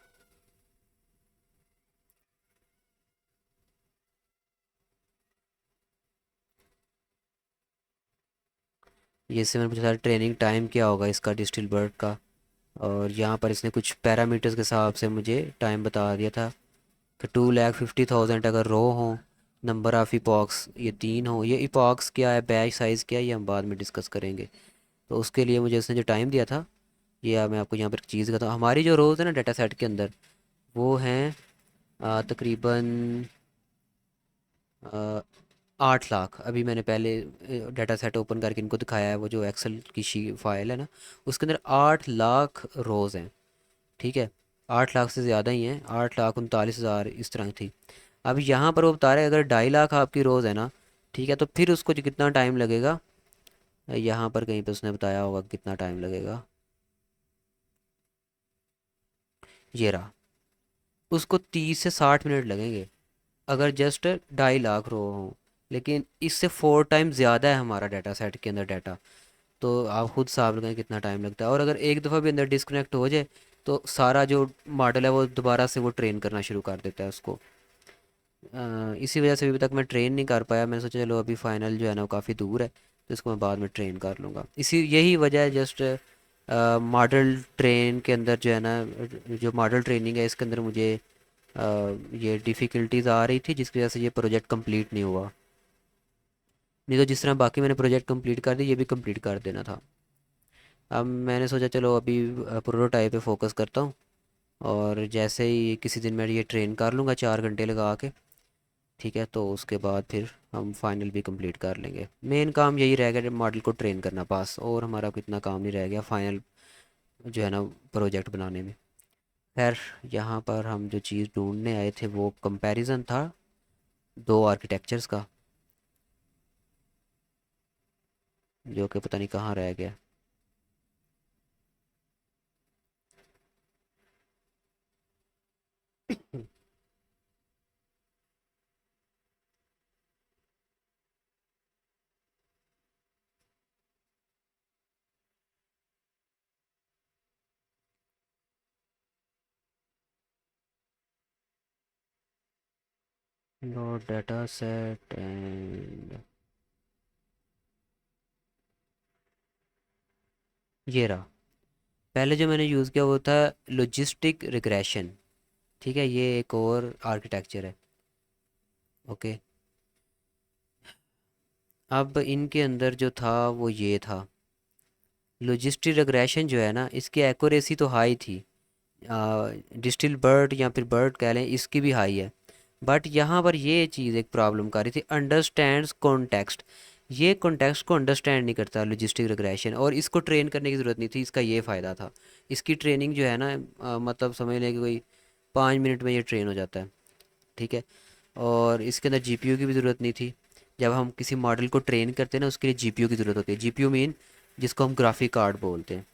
S1: ये इससे मैंने पूछा था ट्रेनिंग टाइम क्या होगा इसका डिस्टिल बर्ट का, और यहाँ पर इसने कुछ पैरामीटर्स के हिसाब से मुझे टाइम बता दिया था कि 2,50,000 अगर रो हो, नंबर ऑफ़ इपॉक्स ये 3 हो। ये इपॉक्स क्या है, बैच साइज़ क्या है, ये हम बाद में डिस्कस करेंगे। तो उसके लिए मुझे उसने जो टाइम दिया था, ये मैं आपको यहाँ पर एक चीज़ बताता हूँ। हमारी जो रोज़ है ना डाटा सेट के अंदर, वो हैं तकरीबन 8 लाख। अभी मैंने पहले डाटा सेट ओपन करके इनको दिखाया है, वो जो एक्सेल की शी फाइल है ना, उसके अंदर 8 लाख रोज़ हैं, ठीक है। 8 लाख से ज़्यादा ही हैं, 8,39,000 इस तरह थी। अब यहाँ पर वो बता रहे हैं अगर 2.5 लाख आपकी रोज़ है ना, ठीक है, तो फिर उसको जो कितना टाइम लगेगा, यहाँ पर कहीं पे उसने बताया होगा कितना टाइम लगेगा, ये रहा। उसको 30 से 60 मिनट लगेंगे अगर जस्ट 2.5 लाख रो हो। लेकिन इससे 4 टाइम ज़्यादा है हमारा डाटा सेट के अंदर डाटा। तो आप खुद हिसाब लगाएं कितना टाइम लगता है। और अगर एक दफ़ा भी अंदर डिस्कनेक्ट हो जाए तो सारा जो मॉडल है वो दोबारा से वो ट्रेन करना शुरू कर देता है उसको। इसी वजह से अभी तक मैं ट्रेन नहीं कर पाया। मैंने सोचा चलो अभी फाइनल जो है ना वो काफ़ी दूर है, तो इसको मैं बाद में ट्रेन कर लूँगा। इसी यही वजह है जस्ट मॉडल ट्रेन के अंदर जो है ना, जो मॉडल ट्रेनिंग है इसके अंदर मुझे ये डिफ़िकल्टीज आ रही थी जिसकी वजह से ये प्रोजेक्ट कंप्लीट नहीं हुआ। नहीं तो जिस तरह बाकी मैंने प्रोजेक्ट कंप्लीट कर दिया, ये भी कंप्लीट कर देना था। अब मैंने सोचा चलो अभी प्रोटोटाइप पे फोकस करता हूँ, और जैसे ही किसी दिन मैं ये ट्रेन कर लूँगा 4 घंटे लगा के, ठीक है, तो उसके बाद फिर हम फाइनल भी कंप्लीट कर लेंगे। मेन काम यही रह गया मॉडल को ट्रेन करना बस, और हमारा कोई इतना काम नहीं रह गया फाइनल जो है ना प्रोजेक्ट बनाने में। खैर, यहाँ पर हम जो चीज़ ढूंढने आए थे वो कंपैरिजन था दो आर्किटेक्चर्स का, जो कि पता नहीं कहाँ रह गया। लोड डाटा सेट एंड ये रहा। पहले जो मैंने यूज़ किया वो था लॉजिस्टिक रिग्रेशन, ठीक है, ये एक और आर्किटेक्चर है। ओके, अब इनके अंदर जो था वो ये था लॉजिस्टिक रिग्रेशन जो है ना, इसकी एक्यूरेसी तो हाई थी। डिस्टिल बर्ड या फिर बर्ड कह लें, इसकी भी हाई है। बट यहाँ पर ये चीज़ एक प्रॉब्लम कर रही थी, अंडरस्टैंड्स कॉन्टेक्स्ट। ये कॉन्टेक्स्ट को अंडरस्टैंड नहीं करता लॉजिस्टिक रिग्रेशन, और इसको ट्रेन करने की ज़रूरत नहीं थी। इसका ये फ़ायदा था, इसकी ट्रेनिंग जो है ना, मतलब समझ लें कि कोई 5 मिनट में ये ट्रेन हो जाता है, ठीक है। और इसके अंदर जीपीयू की भी ज़रूरत नहीं थी। जब हम किसी मॉडल को ट्रेन करते हैं ना, उसके लिए जीपीयू की ज़रूरत होती है। जीपीयू मीन जिसको हम ग्राफिक कार्ड बोलते हैं,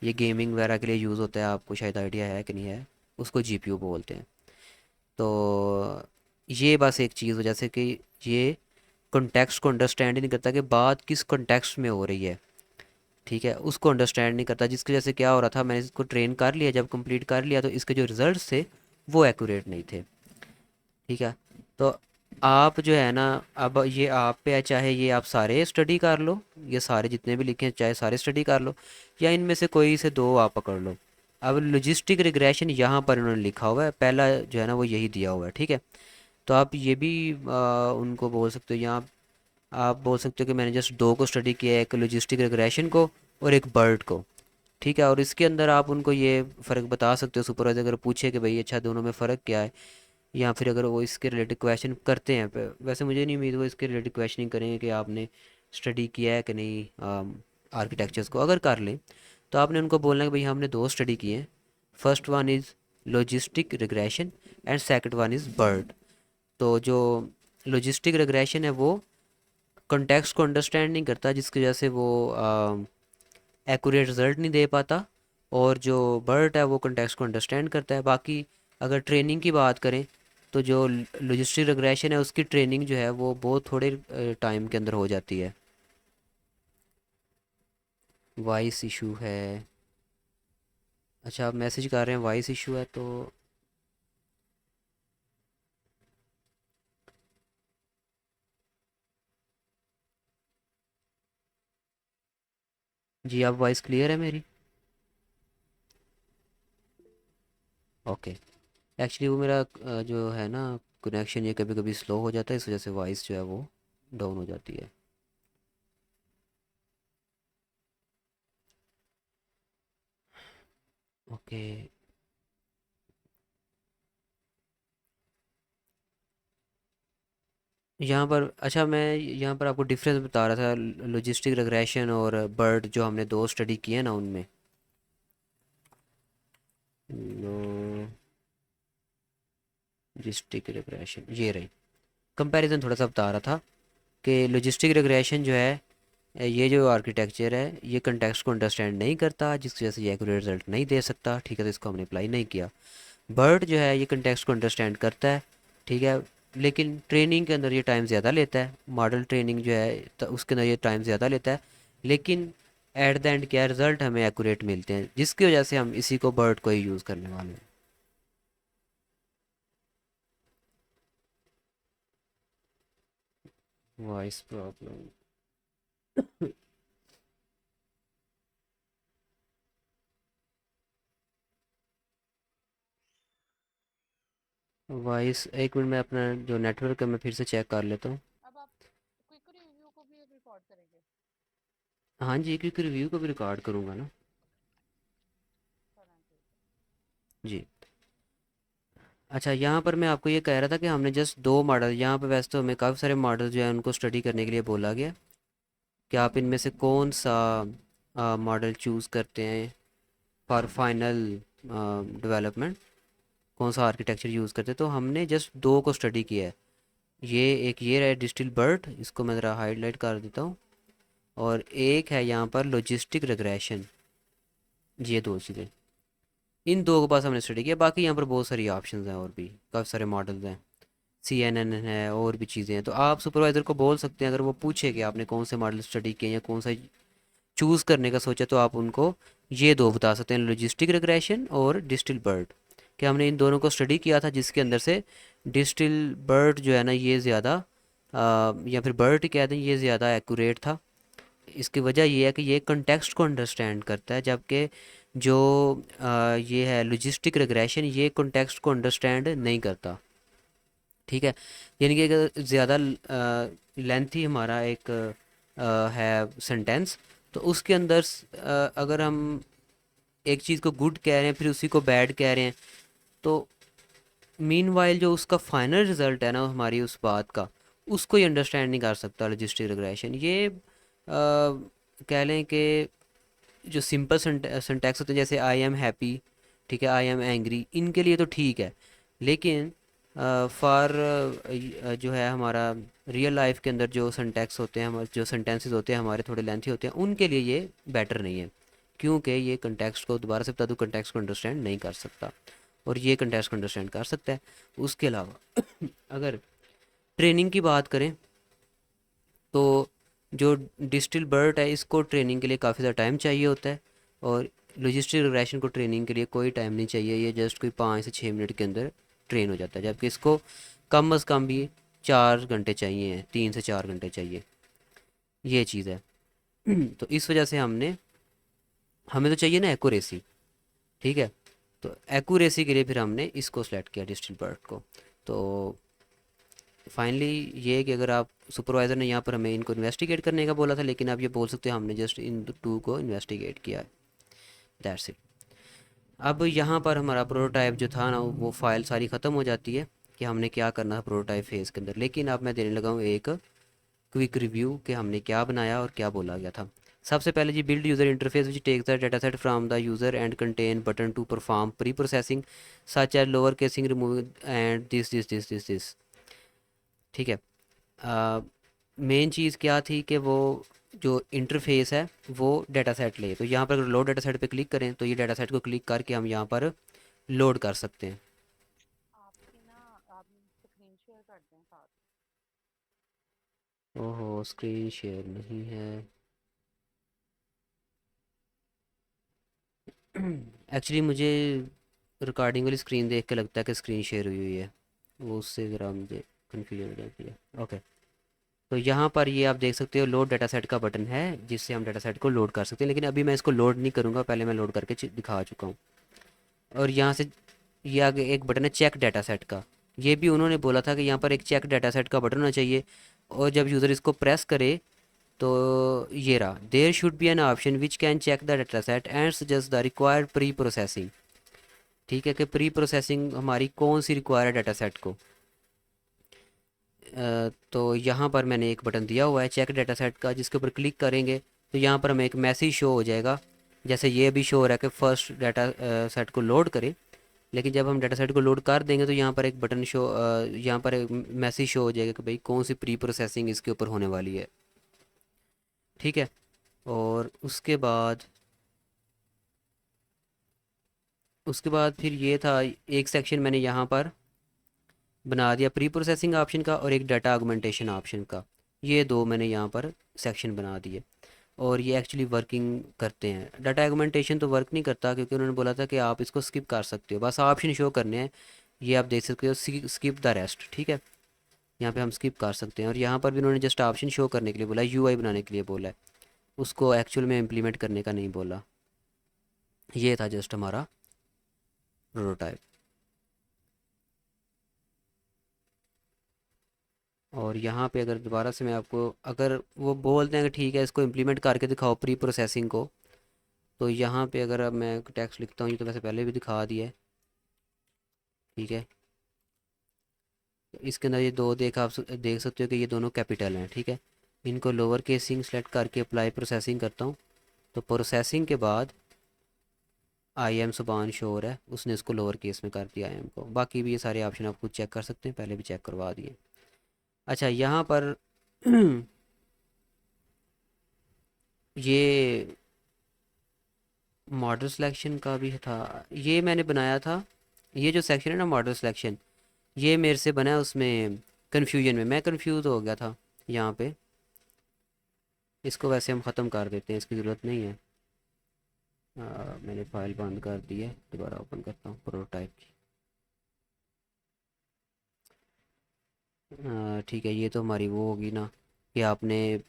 S1: ये गेमिंग वगैरह के लिए यूज़ होता है, आपको शायद आइडिया है कि नहीं है, उसको जीपीयू बोलते हैं। तो ये बस एक चीज़ हो, जैसे कि ये कॉन्टेक्स्ट को अंडरस्टैंड ही नहीं करता कि बात किस कॉन्टेक्स्ट में हो रही है, ठीक है, उसको अंडरस्टैंड नहीं करता। जिसकी वजह से क्या हो रहा था, मैंने इसको ट्रेन कर लिया, जब कंप्लीट कर लिया तो इसके जो रिजल्ट्स थे वो एक्यूरेट नहीं थे, ठीक है। तो आप जो है ना, अब ये आप पे है, चाहे ये आप सारे स्टडी कर लो, ये सारे जितने भी लिखे हैं चाहे सारे स्टडी कर लो, या इनमें से कोई से दो आप पकड़ लो। अब लॉजिस्टिक रिग्रेशन यहाँ पर उन्होंने लिखा हुआ है, पहला जो है ना वो यही दिया हुआ है, ठीक है। तो आप ये भी उनको बोल सकते हो, यहाँ आप बोल सकते हो कि मैंने जस्ट दो को स्टडी किया है, एक लॉजिस्टिक रिग्रेशन को और एक बर्ड को, ठीक है। और इसके अंदर आप उनको ये फ़र्क बता सकते हो, सुपरवाइजर अगर पूछे कि भाई अच्छा दोनों में फ़र्क क्या है, या फिर अगर वो इसके रिलेटेड क्वेश्चन करते हैं। वैसे मुझे नहीं उम्मीद वो इसके रिलेटेड क्वेश्चनिंग करेंगे कि आपने स्टडी किया है कि नहीं आर्किटेक्चर्स को। अगर कर लें तो आपने उनको बोलना है कि भाई हमने दो स्टडी किए हैं, first one is logistic regression and second one is bird. तो जो लॉजिस्टिक रिग्रेशन है वो कॉन्टेक्स्ट को अंडरस्टैंड नहीं करता, जिसकी वजह से वो एक्यूरेट रिजल्ट नहीं दे पाता। और जो बर्ड है वो कॉन्टेक्स्ट को अंडरस्टैंड करता है। बाकी अगर ट्रेनिंग की बात करें तो जो लॉजिस्टिक रिग्रेशन है उसकी ट्रेनिंग जो है वो बहुत थोड़े टाइम के अंदर हो जाती है। वॉइस इशू है। अच्छा, आप मैसेज कर रहे हैं वॉइस इशू है तो जी, आप वॉइस क्लियर है मेरी? ओके। एक्चुअली वो मेरा जो है ना कनेक्शन, ये कभी कभी स्लो हो जाता है, इस वजह से वॉइस जो है वो डाउन हो जाती है। ओके। यहाँ पर अच्छा, मैं यहाँ पर आपको डिफरेंस बता रहा था लॉजिस्टिक रिग्रेशन और बर्ड, जो हमने दो स्टडी किए ना उनमें। लॉजिस्टिक रिग्रेशन ये रही, कंपैरिजन थोड़ा सा बता रहा था कि लॉजिस्टिक रिग्रेशन जो है, ये जो आर्किटेक्चर है ये कंटेक्स्ट को अंडरस्टैंड नहीं करता, जिसकी वजह से ये एक्यूरेट रिजल्ट नहीं दे सकता। ठीक है, तो इसको हमने अप्लाई नहीं किया। बर्ड जो है ये कंटेक्स्ट को अंडरस्टैंड करता है, ठीक है, लेकिन ट्रेनिंग के अंदर ये टाइम ज़्यादा लेता है। मॉडल ट्रेनिंग जो है तो उसके अंदर ये टाइम ज़्यादा लेता है, लेकिन एट द एंड क्या रिज़ल्ट हमें एक्यूरेट मिलते हैं, जिसकी वजह से हम इसी को बर्ड को ही यूज़ करने वाले हैं। Voice problem. वॉइस, एक मिनट, मैं अपना जो नेटवर्क है मैं फिर से चेक कर लेता हूँ।
S3: अब आप क्विक रिव्यू को भी रिकॉर्ड करेंगे?
S1: हाँ जी, क्योंकि रिव्यू को भी रिकॉर्ड करूँगा ना।
S3: चलें ठीक है।
S1: जी। अच्छा, यहाँ पर मैं आपको ये कह रहा था कि हमने जस्ट दो मॉडल, यहाँ पर वैसे तो हमें काफ़ी सारे मॉडल जो है उनको स्टडी करने के लिए बोला गया कि आप इनमें से कौन सा मॉडल चूज़ करते हैं फॉर फाइनल डेवलपमेंट, कौन सा आर्किटेक्चर यूज़ करते हैं। तो हमने जस्ट दो को स्टडी किया है। ये एक ये रहा डिस्टिल बर्ड, इसको मैं ज़रा हाईलाइट कर देता हूँ, और एक है यहाँ पर लॉजिस्टिक रिग्रेशन। ये दो चीज़ें, इन दो के पास हमने स्टडी किया। बाकी यहाँ पर बहुत सारी ऑप्शंस हैं और भी काफ़ी सारे मॉडल्स हैं, CNN है और भी चीज़ें हैं। तो आप सुपरवाइज़र को बोल सकते हैं, अगर वो पूछे कि आपने कौन से मॉडल स्टडी किए या कौन सा चूज़ करने का सोचा, तो आप उनको ये दो बता सकते हैं, लॉजिस्टिक रिग्रेशन और डिस्टिल बर्ड, कि हमने इन दोनों को स्टडी किया था, जिसके अंदर से डिस्टिल बर्ड जो है ना ये ज़्यादा या फिर बर्ड कह दें, ये ज़्यादा एक्यूरेट था। इसकी वजह ये है कि ये कंटेक्स्ट को अंडरस्टैंड करता है, जबकि जो ये है लॉजिस्टिक रिग्रेशन, ये कंटेक्स्ट को अंडरस्टैंड नहीं करता। ठीक है, यानी कि अगर ज़्यादा लेंथी हमारा एक है सेंटेंस, तो उसके अंदर अगर हम एक चीज़ को गुड कह रहे हैं फिर उसी को बैड कह रहे हैं, तो मीनवाइल जो उसका फाइनल रिजल्ट है ना हमारी उस बात का, उसको ही अंडरस्टैंड नहीं कर सकता लॉजिस्टिक रिग्रेशन। ये कह लें कि जो सिंपल सिंटैक्स होते हैं, जैसे आई एम हैप्पी, ठीक है, आई एम एंग्री, इनके लिए तो ठीक है, लेकिन फॉर जो है हमारा रियल लाइफ के अंदर जो सिंटैक्स होते हैं, हमारे जो सेंटेंसेस होते हैं हमारे थोड़े लेंथी होते हैं, उनके लिए ये बेटर नहीं है, क्योंकि ये कंटेक्स्ट को, दोबारा से बता दूँ, कंटेक्स्ट को अंडरस्टैंड नहीं कर सकता, और ये कंटेक्स्ट को अंडरस्टैंड कर सकता है। उसके अलावा अगर ट्रेनिंग की बात करें, तो जो डिस्टिल बर्ड है इसको ट्रेनिंग के लिए काफ़ी ज़्यादा टाइम चाहिए होता है, और लॉजिस्टिक रिग्रेशन को ट्रेनिंग के लिए कोई टाइम नहीं चाहिए, ये जस्ट कोई 5 से 6 मिनट के अंदर ट्रेन हो जाता है, जबकि इसको कम अज़ कम भी 4 घंटे चाहिए, 3 से 4 घंटे चाहिए। ये चीज़ है। तो इस वजह से हमें तो चाहिए ना एक्यूरेसी, ठीक है, तो एक्यूरेसी के लिए फिर हमने इसको सेलेक्ट किया, डिस्टिल बर्ड को। तो फाइनली ये है कि अगर आप, सुपरवाइज़र ने यहाँ पर हमें इनको इन्वेस्टिगेट करने का बोला था, लेकिन आप ये बोल सकते हो हमने जस्ट इन टू को इन्वेस्टिगेट किया है, दैट्स इट। अब यहाँ पर हमारा प्रोटोटाइप जो था ना, वो फाइल सारी ख़त्म हो जाती है कि हमने क्या करना था प्रोटोटाइप फेज़ के अंदर, लेकिन अब मैं देने लगा हूँ एक क्विक रिव्यू कि हमने क्या बनाया और क्या बोला गया था। सबसे पहले जी, build user interface which takes the data set from the user and contain button to perform preprocessing such as lower casing removing and this. ठीक है, मेन चीज़ क्या थी कि वो जो इंटरफेस है वो डाटा सेट ले, तो यहाँ पर अगर लोड डाटा सेट पे क्लिक करें तो ये डाटा सेट को क्लिक करके हम यहाँ पर लोड कर सकते हैं।
S3: आपकी ना, आप
S1: ओहो, स्क्रीन शेयर नहीं है। एक्चुअली मुझे रिकॉर्डिंग वाली स्क्रीन देख के लगता है कि स्क्रीन शेयर हुई हुई है, वो उससे ज़रा मुझे कन्फ्यूजन हो जाती है। ओके, तो यहाँ पर ये आप देख सकते हो लोड डाटा सेट का बटन है, जिससे हम डाटा सेट को लोड कर सकते हैं, लेकिन अभी मैं इसको लोड नहीं करूँगा, पहले मैं लोड करके दिखा चुका हूँ। और यहाँ से ये आगे एक बटन है चेक डाटा सेट का, ये भी उन्होंने बोला था कि यहाँ पर एक चेक डाटा सेट का बटन होना चाहिए, और जब यूज़र इसको प्रेस करे तो ये रहा, there should be an option which can check the data set and suggest the required preprocessing. ठीक है, कि प्री प्रोसेसिंग हमारी कौन सी रिक्वायर है डाटा सेट को। तो यहाँ पर मैंने एक बटन दिया हुआ है चेक डाटा सेट का, जिसके ऊपर क्लिक करेंगे तो यहाँ पर हमें एक मैसेज शो हो जाएगा, जैसे ये भी शो हो रहा है कि फर्स्ट डाटा सेट को लोड करें। लेकिन जब हम डाटा सेट को लोड कर देंगे तो यहाँ पर एक बटन शो, यहाँ पर एक मैसेज शो हो जाएगा कि भाई कौन सी प्री प्रोसेसिंग इसके ऊपर होने वाली है। ठीक है, और उसके बाद फिर ये था, एक सेक्शन मैंने यहाँ पर बना दिया प्री प्रोसेसिंग ऑप्शन का और एक डाटा ऑगमेंटेशन ऑप्शन का, ये दो मैंने यहाँ पर सेक्शन बना दिए। और ये एक्चुअली वर्किंग करते हैं। डाटा ऑगमेंटेशन तो वर्क नहीं करता, क्योंकि उन्होंने बोला था कि आप इसको स्किप कर सकते हो, बस ऑप्शन शो करने हैं। ये आप देख सकते हो, स्किप द रेस्ट। ठीक है, यहाँ पे हम स्किप कर सकते हैं। और यहाँ पर भी उन्होंने जस्ट ऑप्शन शो करने के लिए बोला, यूआई बनाने के लिए बोला है, उसको एक्चुअल में इम्प्लीमेंट करने का नहीं बोला। ये था जस्ट हमारा प्रोटोटाइप। और यहाँ पे अगर दोबारा से मैं आपको, अगर वो बोलते हैं कि ठीक है इसको इम्प्लीमेंट करके दिखाओ प्री प्रोसेसिंग को, तो यहाँ पे अगर अब मैं टेक्स्ट लिखता हूँ, ये तो वैसे पहले भी दिखा दिया है। ठीक है, तो इसके अंदर ये दो देख सकते हो कि ये दोनों कैपिटल हैं। ठीक है, इनको लोअर केसिंग सेलेक्ट करके अप्लाई प्रोसेसिंग करता हूँ, तो प्रोसेसिंग के बाद आई एम सुबान शोर है, उसने इसको लोअर केस में कर दिया आई एम को। बाकी भी ये सारे ऑप्शन आप खुद चेक कर सकते हैं, पहले भी चेक करवा दिए। अच्छा, यहाँ पर ये मॉडल सिलेक्शन का भी था, ये मैंने बनाया था। ये जो सेक्शन है ना मॉडल सिलेक्शन, ये मेरे से बना है उसमें कन्फ्यूजन में, मैं कंफ्यूज हो गया था यहाँ पे। इसको वैसे हम ख़त्म कर देते हैं, इसकी ज़रूरत नहीं है। मैंने फाइल बंद कर दी है, दोबारा ओपन करता हूँ प्रोटोटाइप की। ठीक है, ये तो हमारी वो होगी ना कि आपने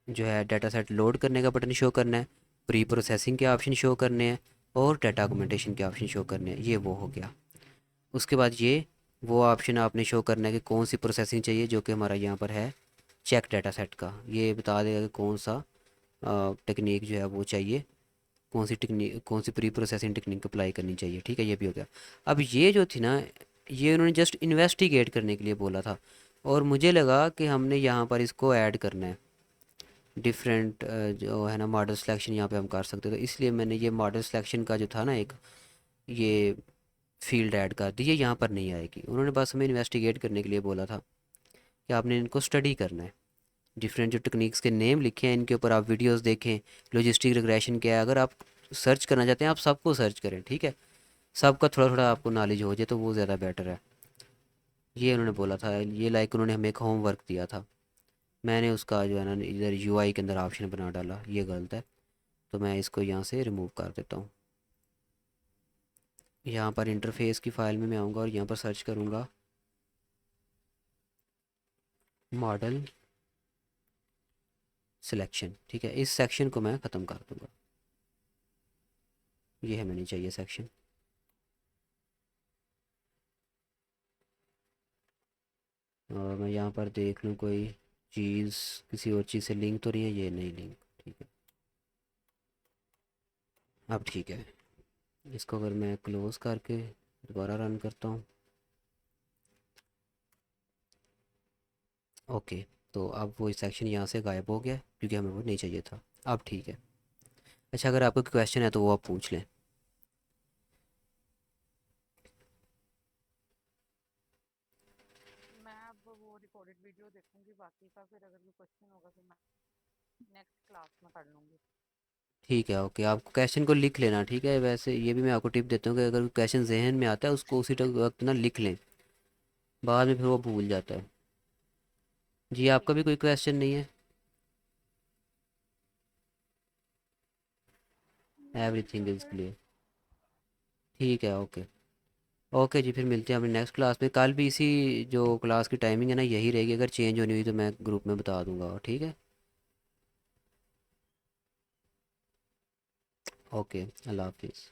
S1: जो है डाटा सेट लोड करने का बटन शो करना है, प्री प्रोसेसिंग के ऑप्शन शो करने हैं, और डाटा ऑगमेंटेशन के ऑप्शन शो करने हैं। ये वो हो गया। उसके बाद ये वो ऑप्शन आपने शो करना है कि कौन सी प्रोसेसिंग चाहिए, जो कि हमारा यहाँ पर है चेक डाटा सेट का। ये बता देगा कि कौन सा टेक्निक जो है वो चाहिए, कौन सी टेक्निक, कौन सी प्री प्रोसेसिंग टेक्निक अप्लाई करनी चाहिए। ठीक है, ये भी हो गया। अब ये जो थी ना, ये उन्होंने जस्ट इन्वेस्टिगेट करने के लिए बोला था, और मुझे लगा कि हमने यहाँ पर इसको ऐड करना है, डिफरेंट जो है ना मॉडल सिलेक्शन यहाँ पे हम कर सकते, तो इसलिए मैंने ये मॉडल सिलेक्शन का जो था ना एक, ये फील्ड ऐड कर दी। ये यहाँ पर नहीं आएगी, उन्होंने बस हमें इन्वेस्टिगेट करने के लिए बोला था कि आपने इनको स्टडी करना है। डिफरेंट जो टेक्निक्स के नेम लिखे हैं, इनके ऊपर आप वीडियोस देखें, लॉजिस्टिक रिग्रेशन क्या है, अगर आप सर्च करना चाहते हैं आप सबको सर्च करें। ठीक है, सबका थोड़ा थोड़ा आपको नॉलेज हो जाए तो वो ज़्यादा बेटर है। ये उन्होंने बोला था, ये लाइक उन्होंने हमें एक होमवर्क दिया था, मैंने उसका जो है ना इधर यूआई के अंदर ऑप्शन बना डाला, ये गलत है। तो मैं इसको यहाँ से रिमूव कर देता हूँ। यहाँ पर इंटरफेस की फ़ाइल में मैं आऊँगा और यहाँ पर सर्च करूँगा मॉडल सिलेक्शन। ठीक है, इस सेक्शन को मैं ख़त्म कर दूँगा, ये हमें नहीं चाहिए सेक्शन। और मैं यहाँ पर देख लूँ कोई चीज़ किसी और चीज़ से लिंक तो नहीं है, ये नहीं लिंक। ठीक है, अब ठीक है। इसको अगर मैं क्लोज़ करके दोबारा रन करता हूँ, ओके, तो अब वो सेक्शन यहाँ से गायब हो गया, क्योंकि हमें वो नहीं चाहिए था। अब ठीक है। अच्छा, अगर आपको क्वेश्चन है तो वो आप पूछ लें।
S3: मैं अब वो रिकॉर्डेड वीडियो देखूंगी, बाकी का फिर अगर कोई क्वेश्चन होगा फिर मैं नेक्स्ट क्लास में कर लूंगी।
S1: ठीक है, ओके, आप क्वेश्चन को लिख लेना। ठीक है, वैसे ये भी मैं आपको टिप देता हूँ कि अगर क्वेश्चन जहन में आता है उसको उसी वक्त ना लिख लें, बाद में फिर वो भूल जाता है। जी आपका भी कोई क्वेश्चन नहीं है?
S2: नहीं
S1: एवरीथिंग इज़
S2: सर।
S1: क्लियर। ठीक है, ओके। ओके जी, फिर मिलते हैं अपनी नेक्स्ट क्लास में। कल भी इसी जो क्लास की टाइमिंग है ना यही रहेगी, अगर चेंज होनी हुई तो मैं ग्रुप में बता दूंगा, ठीक है? ओके, अल्लाह हाफिज़।